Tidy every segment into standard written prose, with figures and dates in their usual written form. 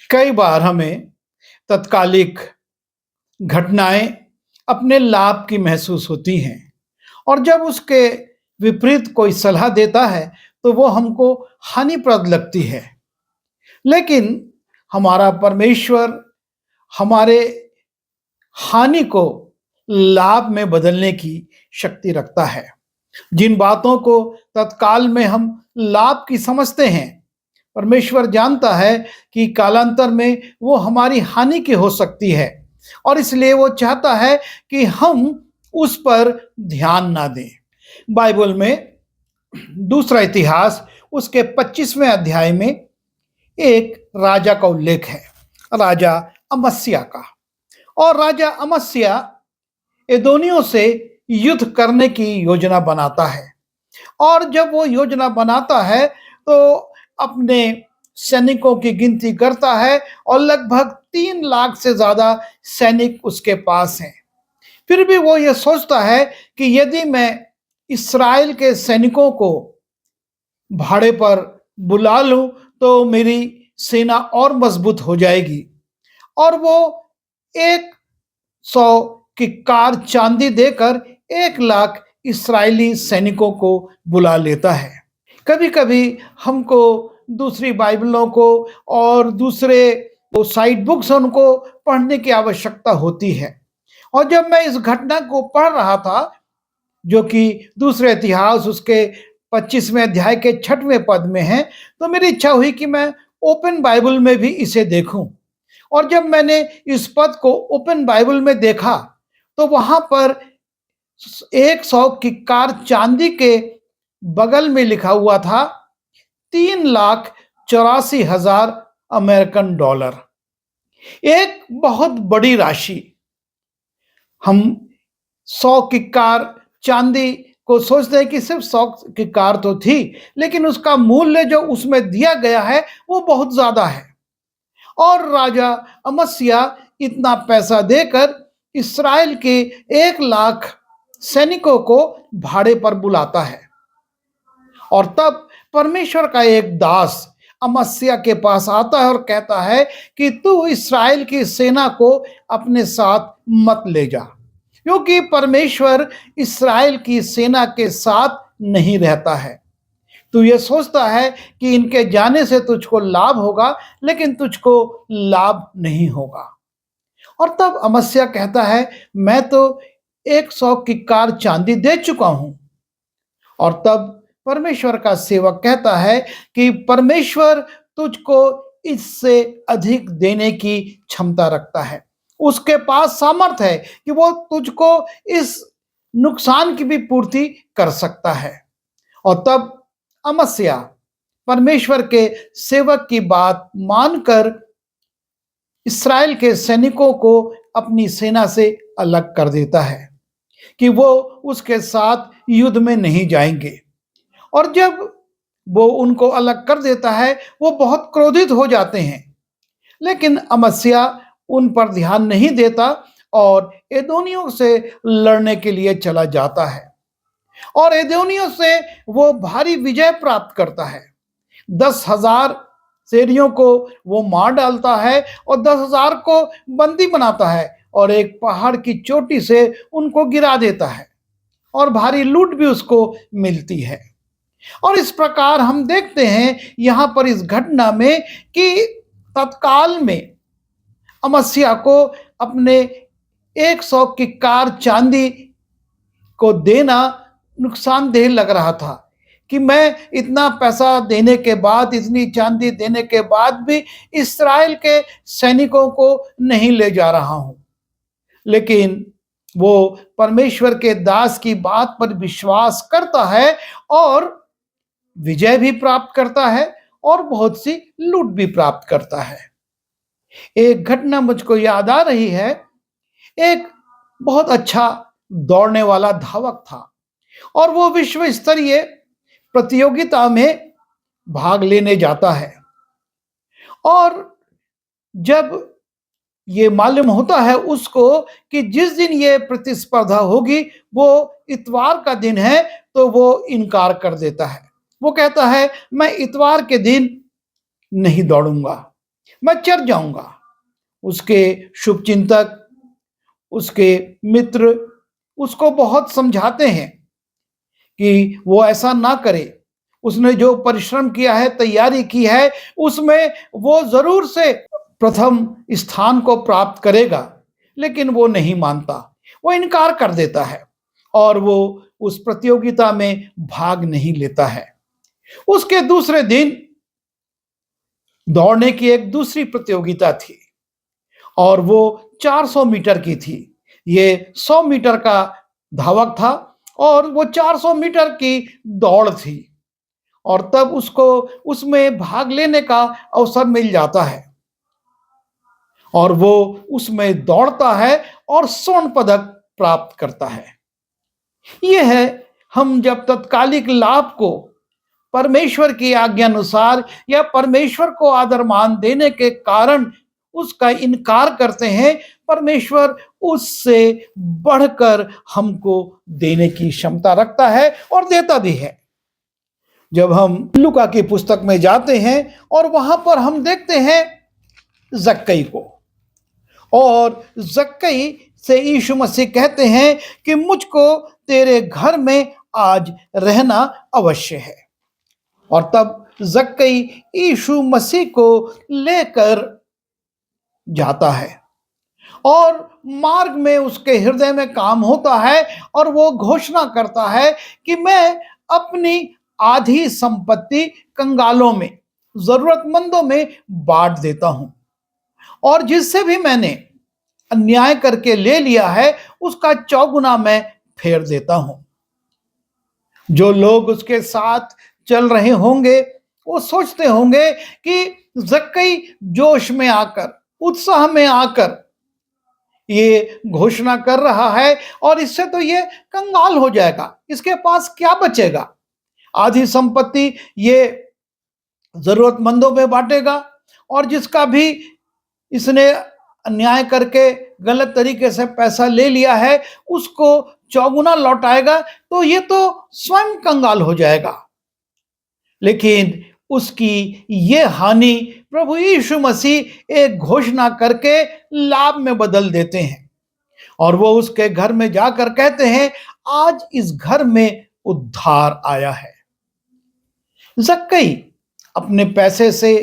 कई बार हमें तत्कालिक घटनाएं अपने लाभ की महसूस होती हैं और जब उसके विपरीत कोई सलाह देता है तो वो हमको हानिप्रद लगती है। लेकिन हमारा परमेश्वर हमारे हानि को लाभ में बदलने की शक्ति रखता है। जिन बातों को तत्काल में हम लाभ की समझते हैं, परमेश्वर जानता है कि कालांतर में वो हमारी हानि की हो सकती है और इसलिए वो चाहता है कि हम उस पर ध्यान ना दें। बाइबल में दूसरा इतिहास उसके 25वें अध्याय में एक राजा का उल्लेख है, राजा अमस्या का। और राजा अमस्या एदोनियों से युद्ध करने की योजना बनाता है और जब वो योजना बनाता है तो अपने सैनिकों की गिनती करता है और लगभग 3 लाख से ज्यादा सैनिक उसके पास हैं। फिर भी वो ये सोचता है कि यदि मैं इस्राएल के सैनिकों को भाड़े पर बुला लूं तो मेरी सेना और मजबूत हो जाएगी और वो 100 किक्कार चांदी देकर 1 लाख इस्राएली सैनिकों को बुला लेता है। कभी कभी हमको दूसरी बाइबलों को और दूसरे साइड बुक्स उनको पढ़ने की आवश्यकता होती है। और जब मैं इस घटना को पढ़ रहा था, जो कि दूसरे इतिहास उसके 25वें अध्याय के 6वें पद में है, तो मेरी इच्छा हुई कि मैं ओपन बाइबल में भी इसे देखूं। और जब मैंने इस पद को ओपन बाइबल में देखा तो वहां पर 100 किक्कार चांदी के बगल में लिखा हुआ था 3,84,000 अमेरिकन डॉलर। एक बहुत बड़ी राशि। हम 100 किक्कार चांदी को सोचते हैं कि सिर्फ 100 किक्कार तो थी, लेकिन उसका मूल्य जो उसमें दिया गया है वो बहुत ज्यादा है। और राजा अमस्या इतना पैसा देकर इस्राएल के 1 लाख सैनिकों को भाड़े पर बुलाता है। और तब परमेश्वर का एक दास अमस्या के पास आता है और कहता है कि तू इस्राएल की सेना को अपने साथ मत ले जा, क्योंकि परमेश्वर इस्राएल की सेना के साथ नहीं रहता है। तू ये सोचता है कि इनके जाने से तुझको लाभ होगा, लेकिन तुझको लाभ नहीं होगा। और तब अमस्या कहता है, मैं तो 100 किक्कार चांदी दे चुका हूं। और तब परमेश्वर का सेवक कहता है कि परमेश्वर तुझको इससे अधिक देने की क्षमता रखता है। उसके पास सामर्थ्य है कि वो तुझको इस नुकसान की भी पूर्ति कर सकता है। और तब अमस्या परमेश्वर के सेवक की बात मानकर इस्राएल के सैनिकों को अपनी सेना से अलग कर देता है कि वो उसके साथ युद्ध में नहीं जाएंगे। और जब वो उनको अलग कर देता है, वो बहुत क्रोधित हो जाते हैं। लेकिन अमस्या उन पर ध्यान नहीं देता और एदोनियों से लड़ने के लिए चला जाता है और एदोनियों से वो भारी विजय प्राप्त करता है। 10,000 शेरियों को वो मार डालता है और 10,000 को बंदी बनाता है और एक पहाड़ की चोटी से उनको गिरा देता है और भारी लूट भी उसको मिलती है। और इस प्रकार हम देखते हैं यहां पर इस घटना में कि तत्काल में अमस्या को अपने 100 किक्कार चांदी को देना नुकसानदेह लग रहा था कि मैं इतना पैसा देने के बाद, इतनी चांदी देने के बाद भी इस्राएल के सैनिकों को नहीं ले जा रहा हूं। लेकिन वो परमेश्वर के दास की बात पर विश्वास करता है और विजय भी प्राप्त करता है और बहुत सी लूट भी प्राप्त करता है। एक घटना मुझको याद आ रही है। एक बहुत अच्छा दौड़ने वाला धावक था और वो विश्व स्तरीय प्रतियोगिता में भाग लेने जाता है। और जब ये मालूम होता है उसको कि जिस दिन ये प्रतिस्पर्धा होगी वो इतवार का दिन है, तो वो इनकार कर देता है। वो कहता है, मैं इतवार के दिन नहीं दौड़ूंगा, मैं चर जाऊंगा। उसके शुभचिंतक, उसके मित्र उसको बहुत समझाते हैं कि वो ऐसा ना करे। उसने जो परिश्रम किया है, तैयारी की है, उसमें वो ज़रूर से प्रथम स्थान को प्राप्त करेगा। लेकिन वो नहीं मानता, वो इनकार कर देता है और वो उस प्रतियोगिता में भाग नहीं लेता है। उसके दूसरे दिन दौड़ने की एक दूसरी प्रतियोगिता थी और वो 400 मीटर की थी। ये 100 मीटर का धावक था और वो 400 मीटर की दौड़ थी और तब उसको उसमें भाग लेने का अवसर मिल जाता है और वो उसमें दौड़ता है और स्वर्ण पदक प्राप्त करता है। ये है, हम जब तत्कालिक लाभ को परमेश्वर की आज्ञा अनुसार या परमेश्वर को आदर मान देने के कारण उसका इनकार करते हैं, परमेश्वर उससे बढ़कर हमको देने की क्षमता रखता है और देता भी है। जब हम लूका की पुस्तक में जाते हैं और वहां पर हम देखते हैं जक्कई को, और जक्कई से यीशु मसीह कहते हैं कि मुझको तेरे घर में आज रहना अवश्य है। और तब जक्कई यीशु मसीह को लेकर जाता है और मार्ग में उसके हृदय में काम होता है और वो घोषणा करता है कि मैं अपनी आधी संपत्ति कंगालों में, जरूरतमंदों में बांट देता हूं और जिससे भी मैंने अन्याय करके ले लिया है उसका चौगुना मैं फेर देता हूं। जो लोग उसके साथ चल रहे होंगे वो सोचते होंगे कि जक्कई जोश में आकर, उत्साह में आकर ये घोषणा कर रहा है और इससे तो ये कंगाल हो जाएगा, इसके पास क्या बचेगा। आधी संपत्ति ये जरूरतमंदों में बांटेगा और जिसका भी इसने अन्याय करके गलत तरीके से पैसा ले लिया है उसको चौगुना लौटाएगा, तो ये तो स्वयं कंगाल हो जाएगा। लेकिन उसकी ये हानि प्रभु यीशु मसीह एक घोषणा करके लाभ में बदल देते हैं और वो उसके घर में जाकर कहते हैं आज इस घर में उद्धार आया है। जक्कई अपने पैसे से,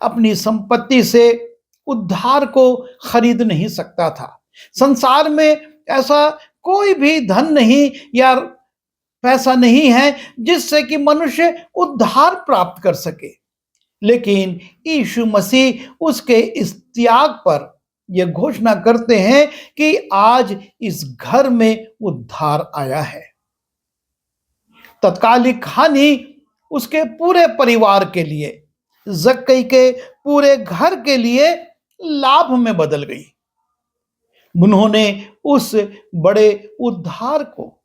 अपनी संपत्ति से उद्धार को खरीद नहीं सकता था। संसार में ऐसा कोई भी धन नहीं या पैसा नहीं है जिससे कि मनुष्य उद्धार प्राप्त कर सके। लेकिन यीशु मसीह उसके इस त्याग पर यह घोषणा करते हैं कि आज इस घर में उद्धार आया है। तत्कालिक हानि उसके पूरे परिवार के लिए, जक्कई के पूरे घर के लिए लाभ में बदल गई। उन्होंने उस बड़े उद्धार को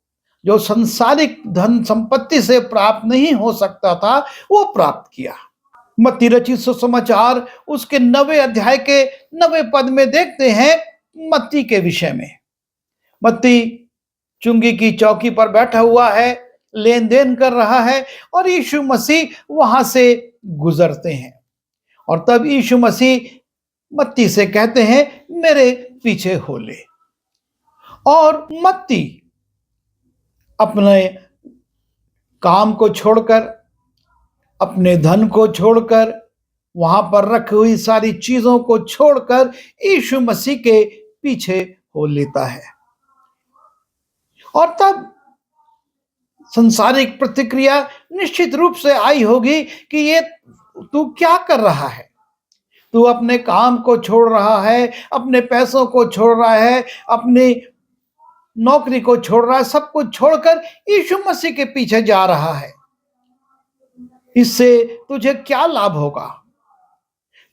जो संसारिक धन संपत्ति से प्राप्त नहीं हो सकता था वो प्राप्त किया। मत्ती रचित सुसमाचार उसके 9वें अध्याय के 9वें पद में देखते हैं मत्ती के विषय में। मत्ती चुंगी की चौकी पर बैठा हुआ है, लेन देन कर रहा है और यीशु मसीह वहां से गुजरते हैं और तब यीशु मसीह मत्ती से कहते हैं मेरे पीछे हो ले। और मत्ती अपने काम को छोड़कर, अपने धन को छोड़कर, वहां पर रखी हुई सारी चीजों को छोड़कर यीशु मसीह के पीछे हो लेता है। और तब संसारिक प्रतिक्रिया निश्चित रूप से आई होगी कि ये तू क्या कर रहा है, तू अपने काम को छोड़ रहा है, अपने पैसों को छोड़ रहा है, अपनी नौकरी को छोड़ रहा है, सब कुछ छोड़कर यीशु मसीह के पीछे जा रहा है, इससे तुझे क्या लाभ होगा।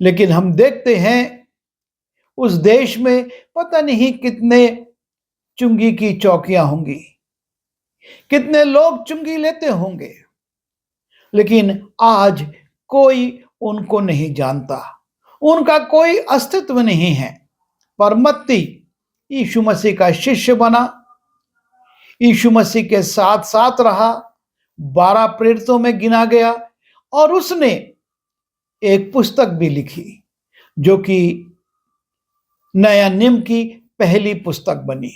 लेकिन हम देखते हैं उस देश में पता नहीं कितने चुंगी की चौकियां होंगी, कितने लोग चुंगी लेते होंगे, लेकिन आज कोई उनको नहीं जानता, उनका कोई अस्तित्व नहीं है। पर मत्ती यीशु मसीह का शिष्य बना, यीशु मसीह के साथ साथ रहा, 12 प्रेरितों में गिना गया और उसने एक पुस्तक भी लिखी जो कि नया नियम की पहली पुस्तक बनी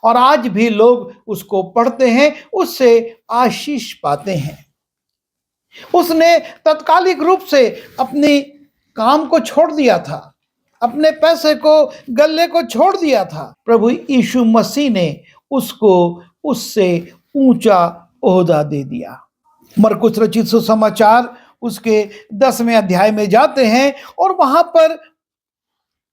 और आज भी लोग उसको पढ़ते हैं, उससे आशीष पाते हैं। उसने तत्कालिक रूप से अपने काम को छोड़ दिया था, अपने पैसे को, गल्ले को छोड़ दिया था। प्रभु यीशु मसीह ने उसको उससे ऊंचा ओहदा दे दिया। मरकुस रचित सुसमाचार उसके 10वें अध्याय में जाते हैं और वहां पर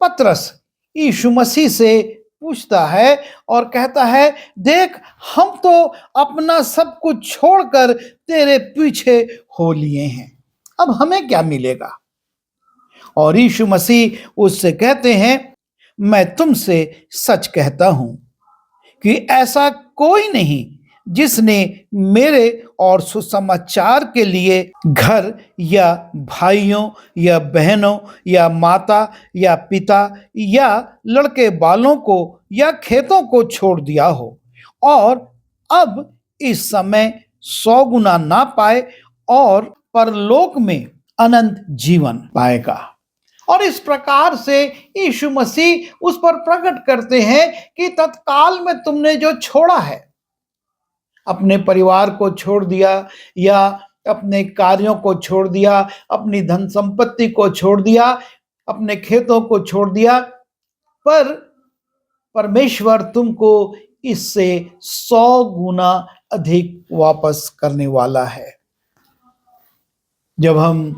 पतरस यीशु मसीह से पूछता है और कहता है, देख हम तो अपना सब कुछ छोड़कर तेरे पीछे हो लिए हैं, अब हमें क्या मिलेगा? और यीशु मसीह उससे कहते हैं, मैं तुमसे सच कहता हूं कि ऐसा कोई नहीं जिसने मेरे और सुसमाचार के लिए घर या भाइयों या बहनों या माता या पिता या लड़के बालों को या खेतों को छोड़ दिया हो और अब इस समय 100 गुना ना पाए और परलोक में अनंत जीवन पाएगा। और इस प्रकार से यीशु मसीह उस पर प्रकट करते हैं कि तत्काल में तुमने जो छोड़ा है, अपने परिवार को छोड़ दिया या अपने कार्यों को छोड़ दिया, अपनी धन संपत्ति को छोड़ दिया, अपने खेतों को छोड़ दिया, पर परमेश्वर तुमको इससे 100 गुना अधिक वापस करने वाला है। जब हम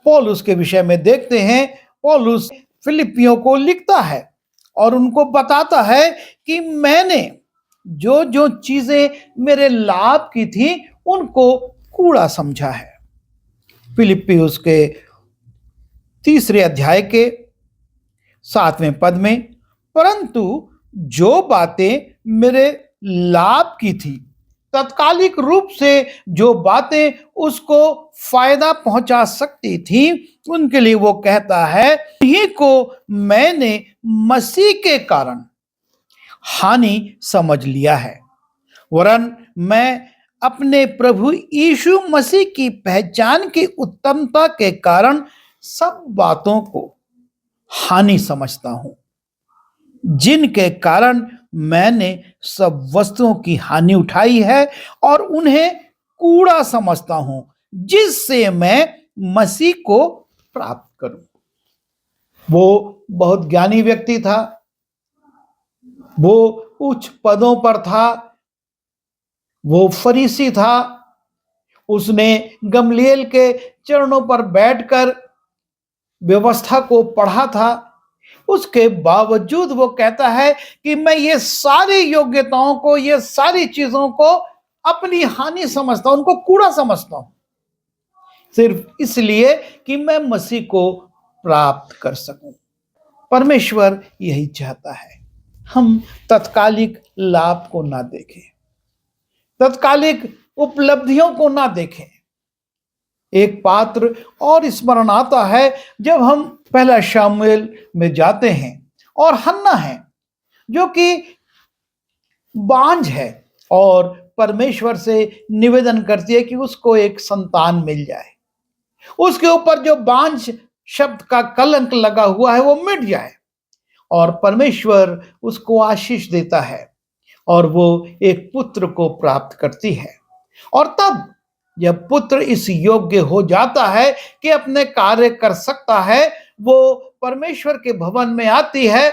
पौलुस के विषय में देखते हैं, पौलुस फिलिपियों को लिखता है और उनको बताता है कि मैंने जो जो चीजें मेरे लाभ की थी उनको कूड़ा समझा है। फिलिप्पी उसके 3 अध्याय के 7वें पद में, परंतु जो बातें मेरे लाभ की थी, तत्कालिक रूप से जो बातें उसको फायदा पहुंचा सकती थी, उनके लिए वो कहता है, इन्हीं को मैंने मसीह के कारण हानि समझ लिया है, वरन मैं अपने प्रभु यीशु मसीह की पहचान की उत्तमता के कारण सब बातों को हानि समझता हूं, जिनके कारण मैंने सब वस्तुओं की हानि उठाई है और उन्हें कूड़ा समझता हूं, जिससे मैं मसीह को प्राप्त करूं। वो बहुत ज्ञानी व्यक्ति था, वो उच्च पदों पर था, वो फरीसी था, उसने गमलीएल के चरणों पर बैठकर व्यवस्था को पढ़ा था। उसके बावजूद वो कहता है कि मैं ये सारी योग्यताओं को, ये सारी चीजों को अपनी हानि समझता हूं, उनको कूड़ा समझता हूं, सिर्फ इसलिए कि मैं मसीह को प्राप्त कर सकूं। परमेश्वर यही चाहता है, हम तत्कालिक लाभ को ना देखें, तत्कालिक उपलब्धियों को ना देखें। एक पात्र और स्मरण आता है, जब हम पहला शमूएल में जाते हैं और हन्ना है जो कि बांझ है और परमेश्वर से निवेदन करती है कि उसको एक संतान मिल जाए, उसके ऊपर जो बांझ शब्द का कलंक लगा हुआ है वो मिट जाए, और परमेश्वर उसको आशीष देता है और वो एक पुत्र को प्राप्त करती है। और तब जब पुत्र इस योग्य हो जाता है कि अपने कार्य कर सकता है, वो परमेश्वर के भवन में आती है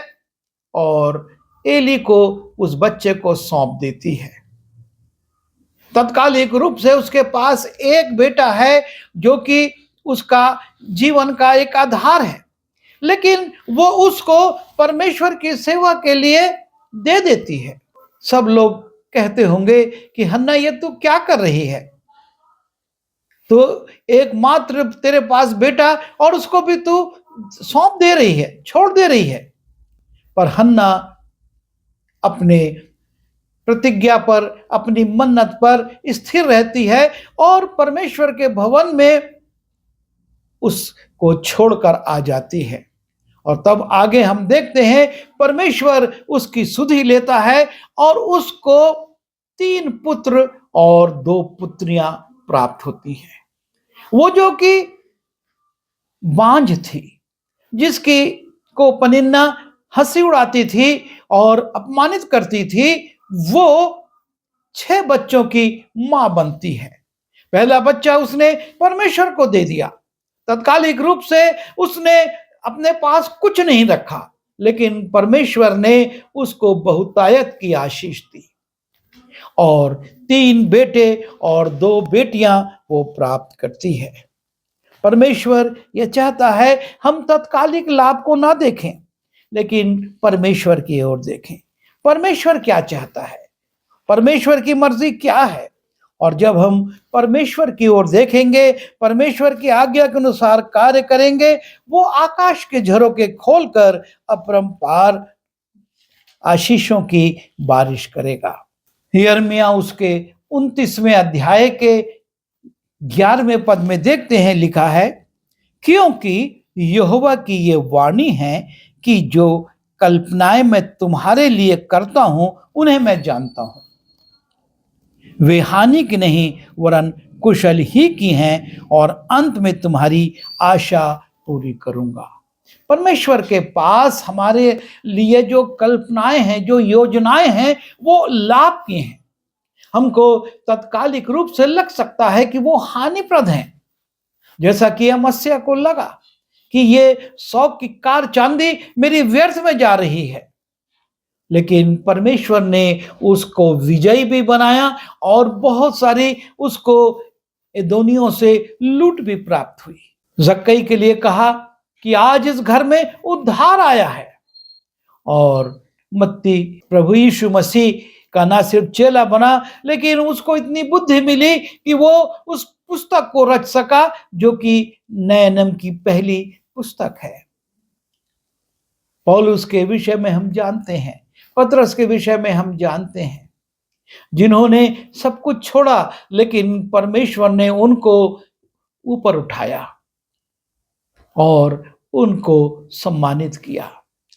और एली को उस बच्चे को सौंप देती है। तत्कालिक रूप से उसके पास एक बेटा है जो कि उसका जीवन का एक आधार है, लेकिन वो उसको परमेश्वर की सेवा के लिए दे देती है। सब लोग कहते होंगे कि हन्ना ये तू क्या कर रही है, तो एकमात्र तेरे पास बेटा और उसको भी तू सौंप दे रही है, छोड़ दे रही है। पर हन्ना अपने प्रतिज्ञा पर, अपनी मन्नत पर स्थिर रहती है और परमेश्वर के भवन में उसको छोड़कर आ जाती है। और तब आगे हम देखते हैं परमेश्वर उसकी सुधि लेता है और उसको 3 पुत्र और 2 पुत्रियां प्राप्त होती हैं। वो जो कि बांझ थी, जिसकी को पनिन्ना हंसी उड़ाती थी और अपमानित करती थी, वो 6 बच्चों की मां बनती है। पहला बच्चा उसने परमेश्वर को दे दिया। तत्कालिक रूप से उसने अपने पास कुछ नहीं रखा, लेकिन परमेश्वर ने उसको बहुतायत की आशीष दी और 3 बेटे और 2 बेटियां वो प्राप्त करती है। परमेश्वर यह चाहता है हम तत्कालिक लाभ को ना देखें, लेकिन परमेश्वर की ओर देखें। परमेश्वर क्या चाहता है, परमेश्वर की मर्जी क्या है, और जब हम परमेश्वर की ओर देखेंगे, परमेश्वर की आज्ञा के अनुसार कार्य करेंगे, वो आकाश के झरोके खोलकर अपरंपार आशीषों की बारिश करेगा। यिर्मयाह उसके 29वें अध्याय के 11वें पद में देखते हैं, लिखा है, क्योंकि यहोवा की ये वाणी है कि जो कल्पनाएं मैं तुम्हारे लिए करता हूं उन्हें मैं जानता हूं, वे हानि की नहीं वरन कुशल ही की हैं, और अंत में तुम्हारी आशा पूरी करूंगा। परमेश्वर के पास हमारे लिए जो कल्पनाएं हैं, जो योजनाएं हैं, वो लाभ की हैं। हमको तत्कालिक रूप से लग सकता है कि वो हानिप्रद हैं, जैसा कि अमस्या को लगा कि ये 100 किक्कार चांदी मेरी व्यर्थ में जा रही है, लेकिन परमेश्वर ने उसको विजयी भी बनाया और बहुत सारी उसको एदोनियों से लूट भी प्राप्त हुई। जक्कई के लिए कहा कि आज इस घर में उद्धार आया है, और मत्ती प्रभु यीशु मसीह का ना सिर्फ चेला बना, लेकिन उसको इतनी बुद्धि मिली कि वो उस पुस्तक को रच सका, जो कि नए नियम की पहली पुस्तक है। पौलुस के विषय में हम जानते हैं, पतरस के विषय में हम जानते हैं, जिन्होंने सब कुछ छोड़ा, लेकिन परमेश्वर ने उनको ऊपर उठाया और उनको सम्मानित किया।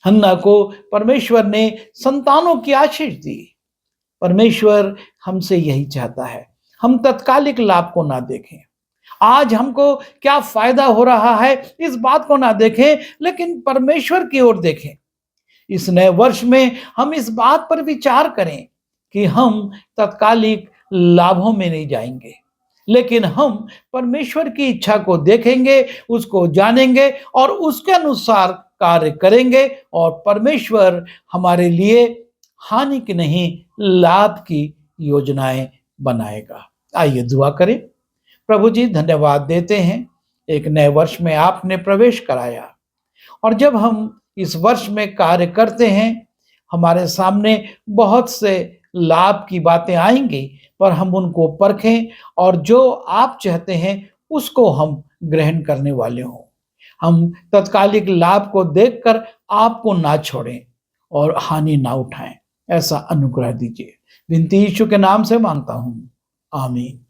हन्ना को परमेश्वर ने संतानों की आशीष दी। परमेश्वर हमसे यही चाहता है, हम तत्कालिक लाभ को ना देखें, आज हमको क्या फायदा हो रहा है इस बात को ना देखें, लेकिन परमेश्वर की ओर देखें। इस नए वर्ष में हम इस बात पर विचार करें कि हम तत्कालिक लाभों में नहीं जाएंगे, लेकिन हम परमेश्वर की इच्छा को देखेंगे, उसको जानेंगे और उसके अनुसार कार्य करेंगे, और परमेश्वर हमारे लिए हानि की नहीं लाभ की योजनाएं बनाएगा। आइए दुआ करें। प्रभु जी, धन्यवाद देते हैं, एक नए वर्ष में आपने प्रवेश कराया, और जब हम इस वर्ष में कार्य करते हैं, हमारे सामने बहुत से लाभ की बातें आएंगी, पर हम उनको परखें और जो आप चाहते हैं उसको हम ग्रहण करने वाले हों। हम तत्कालिक लाभ को देखकर आपको ना छोड़ें और हानि ना उठाएं, ऐसा अनुग्रह दीजिए। विनती यीशु के नाम से मांगता हूं, आमीन।